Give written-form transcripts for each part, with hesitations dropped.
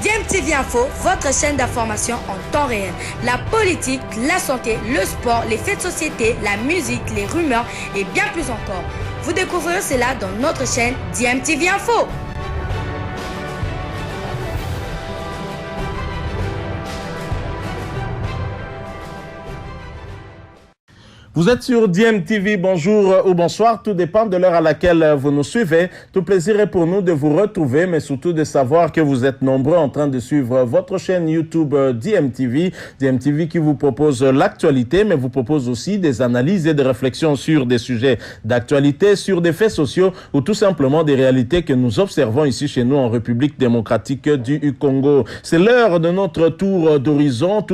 DMTV Info, votre chaîne d'information en temps réel. La politique, la santé, le sport, les faits de société, la musique, les rumeurs et bien plus encore. Vous découvrirez cela dans notre chaîne DMTV Info. Vous êtes sur DMTV, bonjour ou bonsoir, tout dépend de l'heure à laquelle vous nous suivez. Tout plaisir est pour nous de vous retrouver, mais surtout de savoir que vous êtes nombreux en train de suivre votre chaîne YouTube DMTV. DMTV qui vous propose l'actualité, mais vous propose aussi des analyses et des réflexions sur des sujets d'actualité, sur des faits sociaux ou tout simplement des réalités que nous observons ici chez nous en République démocratique du Congo. C'est l'heure de notre tour d'horizon que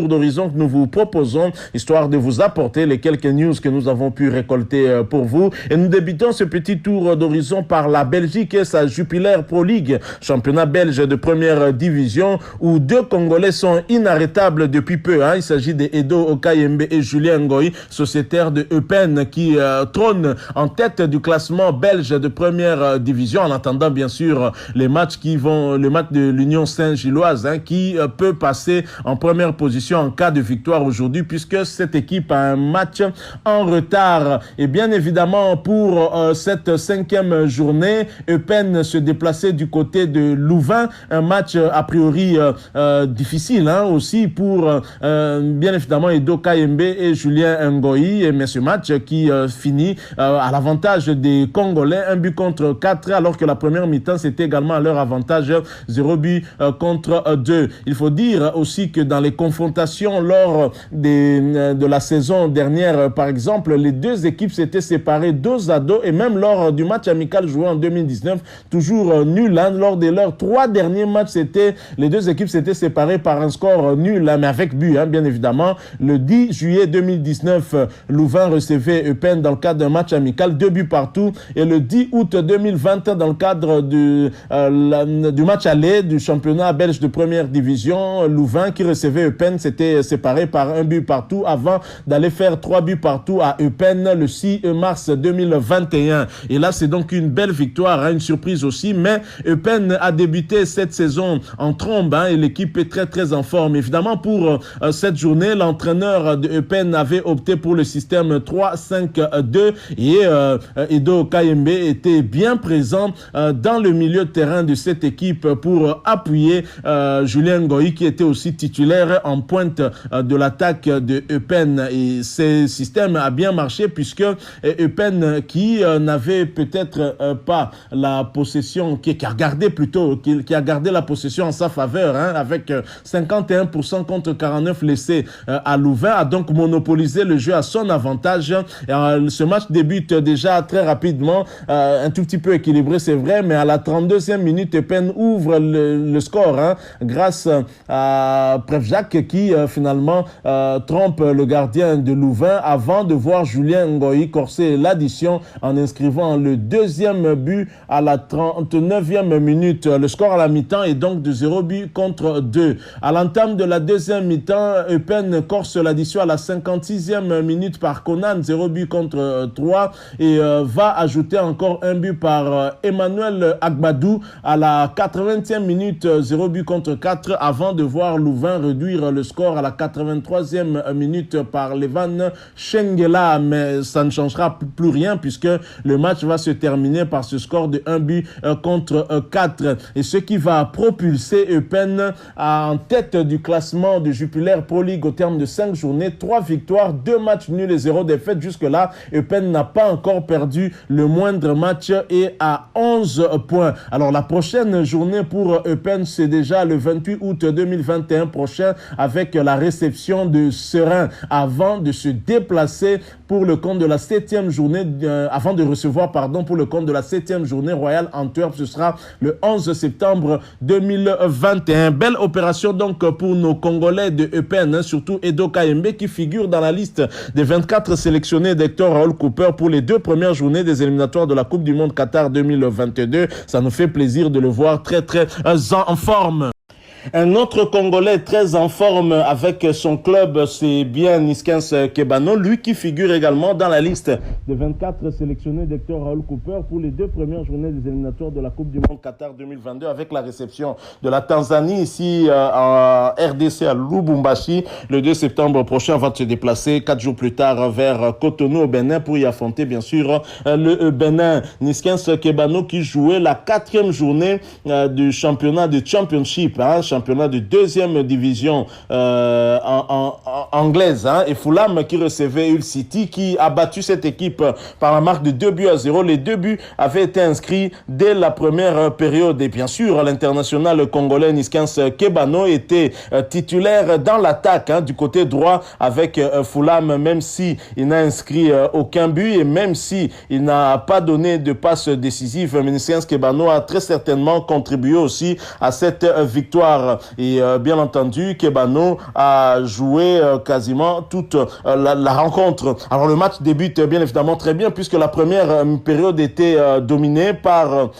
nous vous proposons, histoire de vous apporter les quelques news que nous avons pu récolter pour vous. Et nous débutons ce petit tour d'horizon par la Belgique et sa Jupiler Pro League, championnat belge de première division où deux Congolais sont inarrêtables depuis peu. Il s'agit de Edo Okayembe et Julien Ngoyi, sociétaires de Eupen qui trônent en tête du classement belge de première division en attendant bien sûr le match de l'Union Saint-Gilloise qui peut passer en première position en cas de victoire aujourd'hui puisque cette équipe a un match en retard. Et bien évidemment, pour cette cinquième journée, Eupen se déplaçait du côté de Louvain. Un match a priori difficile aussi pour bien évidemment Edo Kayembe et Julien Ngoyi. Mais ce match qui finit à l'avantage des Congolais, 1-4, alors que la première mi-temps c'était également à leur avantage, 0-2. Il faut dire aussi que dans les confrontations lors de la saison dernière, par exemple, les deux équipes s'étaient séparées dos à dos et même lors du match amical joué en 2019, toujours nul. Lors de leurs 3 derniers matchs, les deux équipes s'étaient séparées par un score nul, mais avec but, bien évidemment. Le 10 juillet 2019, Louvain recevait Eupen dans le cadre d'un match amical, 2 buts partout. Et le 10 août 2020, dans le cadre du match aller du championnat belge de première division, Louvain qui recevait Eupen s'était séparé par 1 but partout avant d'aller faire 3 buts partout à Eupen le 6 mars 2021. Et là, c'est donc une belle victoire, une surprise aussi, mais Eupen a débuté cette saison en trombe et l'équipe est très très en forme. Évidemment, pour cette journée, l'entraîneur de Eupen avait opté pour le système 3-5-2 et Edo Kayembe était bien présent dans le milieu de terrain de cette équipe pour appuyer Julien Ngoyi qui était aussi titulaire en pointe de l'attaque de Eupen. Et ce système a bien marché puisque Eupen qui n'avait peut-être pas la possession, qui a gardé la possession en sa faveur avec 51% contre 49 laissés à Louvain, a donc monopolisé le jeu à son avantage. Ce match débute déjà très rapidement, un tout petit peu équilibré c'est vrai, mais à la 32e minute Eupen ouvre le score grâce à Prevjak qui finalement trompe le gardien de Louvain avant de voir Julien Ngoyi corser l'addition en inscrivant le deuxième but à la 39e minute. Le score à la mi-temps est donc de 0-2. À l'entame de la deuxième mi-temps, Eupen corse l'addition à la 56e minute par Conan, 0-3 et va ajouter encore un but par Emmanuel Agbadou à la 80e minute, 0-4 avant de voir Louvain réduire le score à la 83e minute par Levan Shengela, mais ça ne changera plus rien puisque le match va se terminer par ce score de 1-4 et ce qui va propulser Eupen en tête du classement de Jupiler Pro League au terme de 5 journées, 3 victoires, 2 matchs nuls et 0 défaite. Jusque-là, Eupen n'a pas encore perdu le moindre match et à 11 points. Alors la prochaine journée pour Eupen, c'est déjà le 28 août 2021 prochain avec la réception de Serein avant de se déplacer pour le compte de la 7e journée, avant de recevoir, pour le compte de la 7e journée Royal Antwerp. Ce sera le 11 septembre 2021. Belle opération donc pour nos Congolais de Eupen, surtout Edo Kayembe qui figure dans la liste des 24 sélectionnés d'Hector Raoul Cooper pour les 2 premières journées des éliminatoires de la Coupe du Monde Qatar 2022. Ça nous fait plaisir de le voir très très en forme. Un autre Congolais très en forme avec son club, c'est bien Niskins Kebano, lui qui figure également dans la liste des 24 sélectionnés d'Hector Raoul Cooper pour les 2 premières journées des éliminatoires de la Coupe du Monde Qatar 2022 avec la réception de la Tanzanie ici en RDC à Lubumbashi. Le 2 septembre prochain, va se déplacer 4 jours plus tard vers Cotonou au Bénin pour y affronter bien sûr le Bénin. Niskins Kebano qui jouait la 4e journée du championnat de Championship, championnat de 2e division anglaise, et Fulham qui recevait Hull City qui a battu cette équipe par la marque de 2-0. Les 2 buts avaient été inscrits dès la première période et bien sûr l'international congolais Niskins Kebano était titulaire dans l'attaque du côté droit avec Fulham, même si il n'a inscrit aucun but et même si il n'a pas donné de passe décisive. Niskins Kebano a très certainement contribué aussi à cette victoire et bien entendu Kebano a joué quasiment toute la rencontre. Alors le match débute bien évidemment très bien puisque la première période était dominée par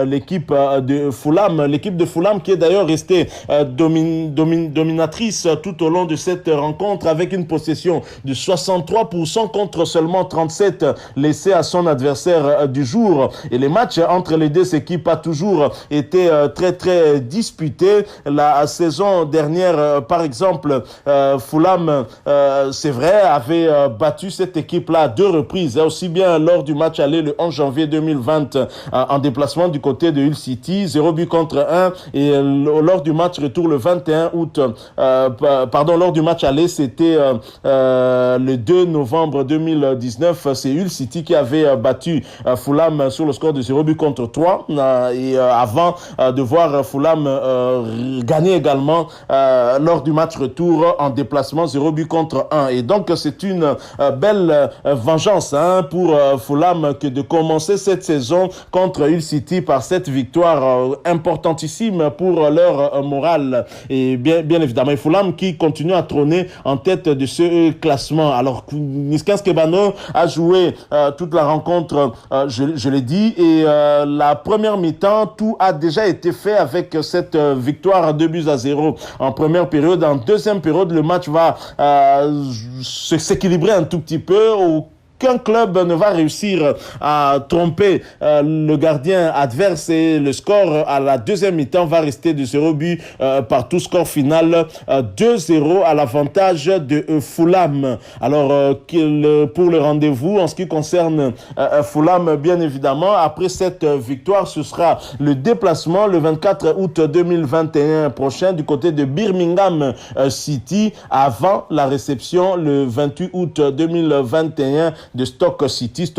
l'équipe de Fulham qui est d'ailleurs restée dominatrice tout au long de cette rencontre avec une possession de 63% contre seulement 37% laissés à son adversaire du jour. Et les matchs entre les 2 équipes a toujours été très très disputé. La saison dernière, par exemple, Fulham, c'est vrai, avait battu cette équipe-là à 2 reprises, aussi bien lors du match aller le 11 janvier 2020 en déplacement du côté de Hull City, 0 but contre 1, et lors du match retour le 21 août, lors du match aller, c'était le 2 novembre 2019, c'est Hull City qui avait battu Fulham sur le score de 0 but contre 3, et avant de voir Fulham gagner également lors du match retour en déplacement 0 but contre 1. Et donc c'est une belle vengeance pour Fulham que de commencer cette saison contre Hull City par cette victoire importantissime pour leur morale. Et bien évidemment, Fulham qui continue à trôner en tête de ce classement. Alors Niskins Kebano a joué toute la rencontre, je l'ai dit, et la première mi-temps, tout a déjà été fait avec cette victoire à 2-0 en première période. En deuxième période, le match va s'équilibrer un tout petit peu. Aucun club ne va réussir à tromper le gardien adverse et le score à la deuxième mi-temps va rester de 0 but partout, score final 2-0 à l'avantage de Fulham. Alors pour le rendez-vous en ce qui concerne Fulham, bien évidemment, après cette victoire, ce sera le déplacement le 24 août 2021 prochain du côté de Birmingham City avant la réception le 28 août 2021 de Stoke City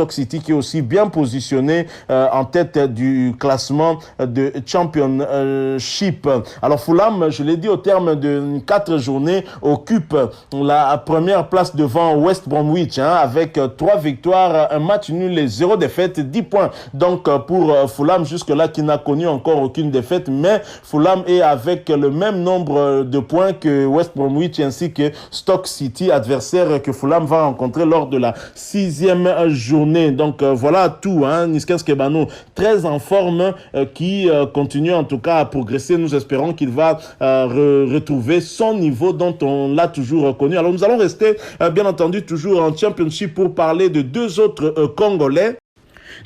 qui est aussi bien positionné en tête du classement de Championship. Alors Fulham, je l'ai dit, au terme de 4 journées, occupe la première place devant West Bromwich avec 3 victoires, un match nul et 0 défaite, 10 points. Donc pour Fulham jusque-là qui n'a connu encore aucune défaite, mais Fulham est avec le même nombre de points que West Bromwich ainsi que Stoke City, adversaire que Fulham va rencontrer lors de la 6e journée. Donc voilà tout, Niskins Kebano très en forme qui continue en tout cas à progresser. Nous espérons qu'il va retrouver son niveau dont on l'a toujours reconnu. Alors nous allons rester bien entendu toujours en Championship pour parler de 2 autres Congolais.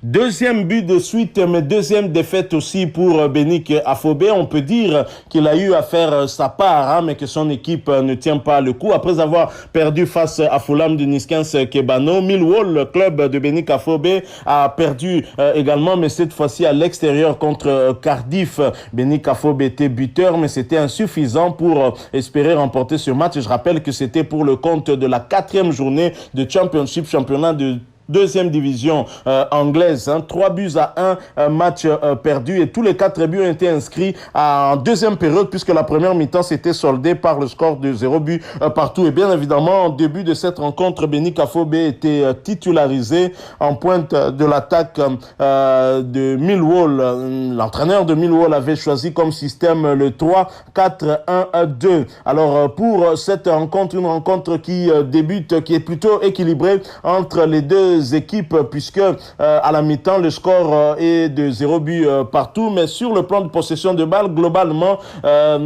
Deuxième but de suite, mais deuxième défaite aussi pour Benik Afobe. On peut dire qu'il a eu à faire sa part, mais que son équipe ne tient pas le coup. Après avoir perdu face à Fulham de Niskins Kebano, Millwall, le club de Benik Afobe, a perdu également, mais cette fois-ci à l'extérieur contre Cardiff. Benik Afobe était buteur, mais c'était insuffisant pour espérer remporter ce match. Je rappelle que c'était pour le compte de la 4e journée de Championship, championnat de 2e division anglaise, 3 buts à 1, match perdu et tous les 4 buts ont été inscrits en deuxième période puisque la première mi-temps s'était soldée par le score de 0 but partout. Et bien évidemment, en début de cette rencontre, Benik Afobe était titularisé en pointe de l'attaque de Millwall. L'entraîneur de Millwall avait choisi comme système le 3-4-1-2. Alors pour cette rencontre, une rencontre qui débute, qui est plutôt équilibrée entre les deux deux équipes puisque à la mi-temps, le score est de 0 but partout. Mais sur le plan de possession de balle, globalement,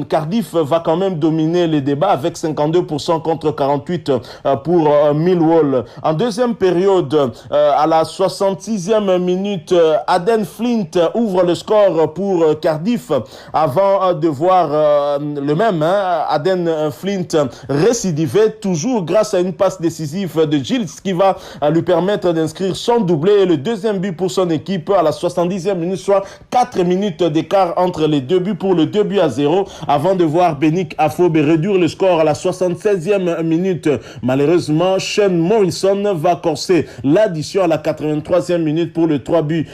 Cardiff va quand même dominer les débats avec 52% contre 48% pour Millwall. En deuxième période, à la 66e minute, Aden Flint ouvre le score pour Cardiff avant de voir le même, Aden Flint récidiver, toujours grâce à une passe décisive de Gilles qui va lui permettre d'inscrire son doublé et le deuxième but pour son équipe à la 70e minute, soit 4 minutes d'écart entre les deux buts pour le 2-0 avant de voir Benik Afobe réduire le score à la 76e minute. Malheureusement, Sean Morrison va corser l'addition à la 83e minute pour le 3-1.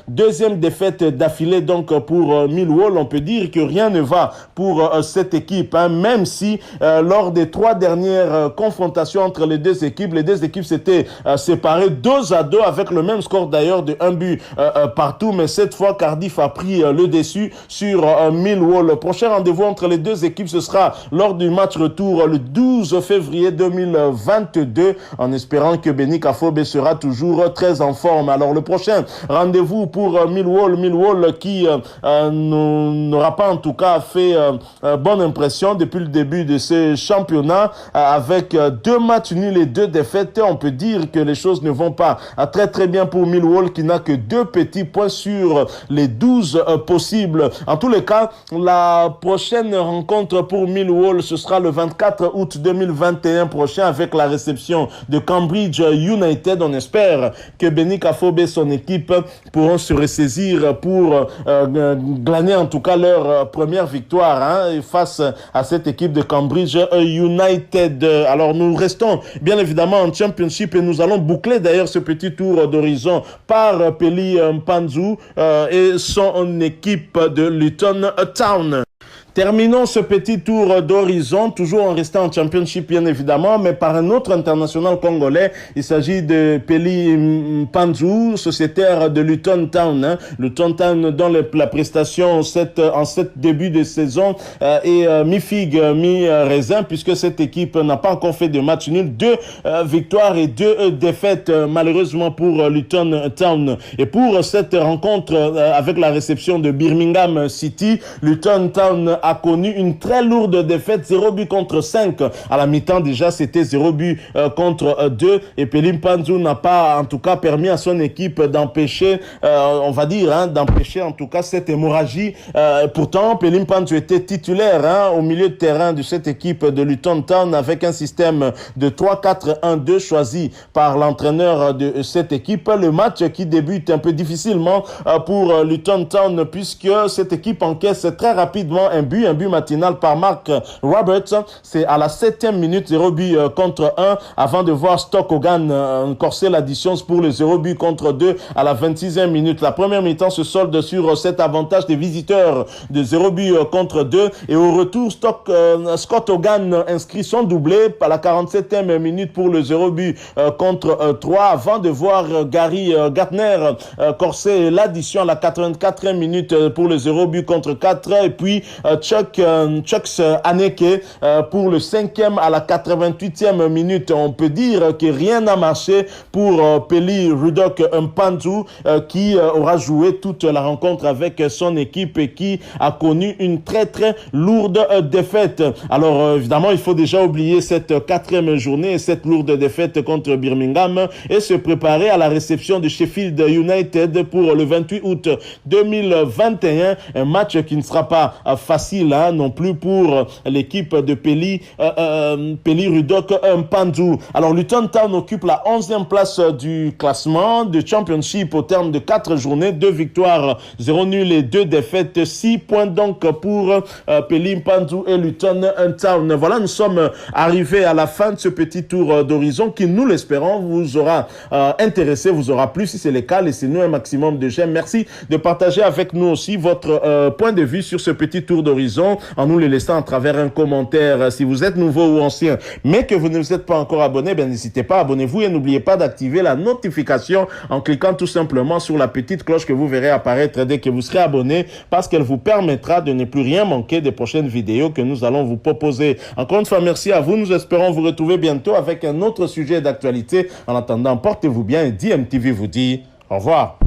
Deuxième défaite d'affilée donc pour Millwall. On peut dire que rien ne va pour cette équipe, même si lors des 3 dernières confrontations entre les deux équipes s'étaient séparées 2-2 avec le même score d'ailleurs de 1 but partout, mais cette fois Cardiff a pris le dessus sur Millwall. Le prochain rendez-vous entre les deux équipes, ce sera lors du match retour le 12 février 2022, en espérant que Benik Afobe sera toujours très en forme. Alors le prochain rendez-vous pour Millwall qui n'aura pas en tout cas fait bonne impression depuis le début de ce championnat, avec 2 matchs nuls et 2 défaites. On peut dire que les choses ne vont pas très bien pour Millwall qui n'a que 2 petits points sur les 12 possibles. En tous les cas, la prochaine rencontre pour Millwall, ce sera le 24 août 2021 prochain avec la réception de Cambridge United. On espère que Benik Afobe et son équipe pourront se ressaisir pour glaner en tout cas leur première victoire face à cette équipe de Cambridge United. Alors nous restons bien évidemment en Championship et nous allons boucler d'ailleurs ce petit tour d'horizon par Pelly Mpanzu et son équipe de Luton Town. Terminons ce petit tour d'horizon, toujours en restant en Championship bien évidemment, mais par un autre international congolais. Il s'agit de Pelly Mpanzu, sociétaire de Luton Town. Luton Town dont la prestation en cette début de saison est mi-figue, mi-raisin, puisque cette équipe n'a pas encore fait de match nul. 2 victoires et 2 défaites malheureusement pour Luton Town. Et pour cette rencontre avec la réception de Birmingham City, Luton Town a connu une très lourde défaite, 0 but contre 5. À la mi-temps déjà, c'était 0 but contre 2. Et Pelly Mpanzu n'a pas en tout cas permis à son équipe d'empêcher, d'empêcher en tout cas cette hémorragie. Pourtant, Pelly Mpanzu était titulaire au milieu de terrain de cette équipe de Luton Town avec un système de 3-4-1-2 choisi par l'entraîneur de cette équipe. Le match qui débute un peu difficilement pour Luton Town puisque cette équipe encaisse très rapidement un but matinal par Mark Roberts. C'est à la 7e minute, 0 but contre 1 avant de voir Stoke Hogan corser l'addition pour le 0 but contre 2 à la 26e minute. La première mi-temps se solde sur cet avantage des visiteurs de 0 but contre 2 et au retour Scott Hogan inscrit son doublé à la 47e minute pour le 0 but contre 3 avant de voir Gary Gardner corser l'addition à la 84e minute pour le 0 but contre 4 et puis Chucks Aneke pour le 5e à la 88e minute. On peut dire que rien n'a marché pour Pelly Ruddock Mpanzu qui aura joué toute la rencontre avec son équipe et qui a connu une très lourde défaite. Alors évidemment, il faut déjà oublier cette 4e journée et cette lourde défaite contre Birmingham et se préparer à la réception de Sheffield United pour le 28 août 2021. Un match qui ne sera pas facile non plus pour l'équipe de Pelly Ruddock Mpanzu. Alors Luton Town occupe la 11e place du classement de Championship au terme de 4 journées, 2 victoires, 0 nul et 2 défaites, 6 points donc pour Pelly Mpanzu et Luton Town. Voilà, nous sommes arrivés à la fin de ce petit tour d'horizon qui, nous l'espérons, vous aura intéressé, vous aura plu. Si c'est le cas, laissez-nous un maximum de j'aime. Merci de partager avec nous aussi votre point de vue sur ce petit tour d'horizon. d'horizon en nous les laissant à travers un commentaire. Si vous êtes nouveau ou ancien, mais que vous ne vous êtes pas encore abonné, n'hésitez pas, abonnez-vous et n'oubliez pas d'activer la notification en cliquant tout simplement sur la petite cloche que vous verrez apparaître dès que vous serez abonné, parce qu'elle vous permettra de ne plus rien manquer des prochaines vidéos que nous allons vous proposer. Encore une fois, merci à vous. Nous espérons vous retrouver bientôt avec un autre sujet d'actualité. En attendant, portez-vous bien et DMTV vous dit au revoir.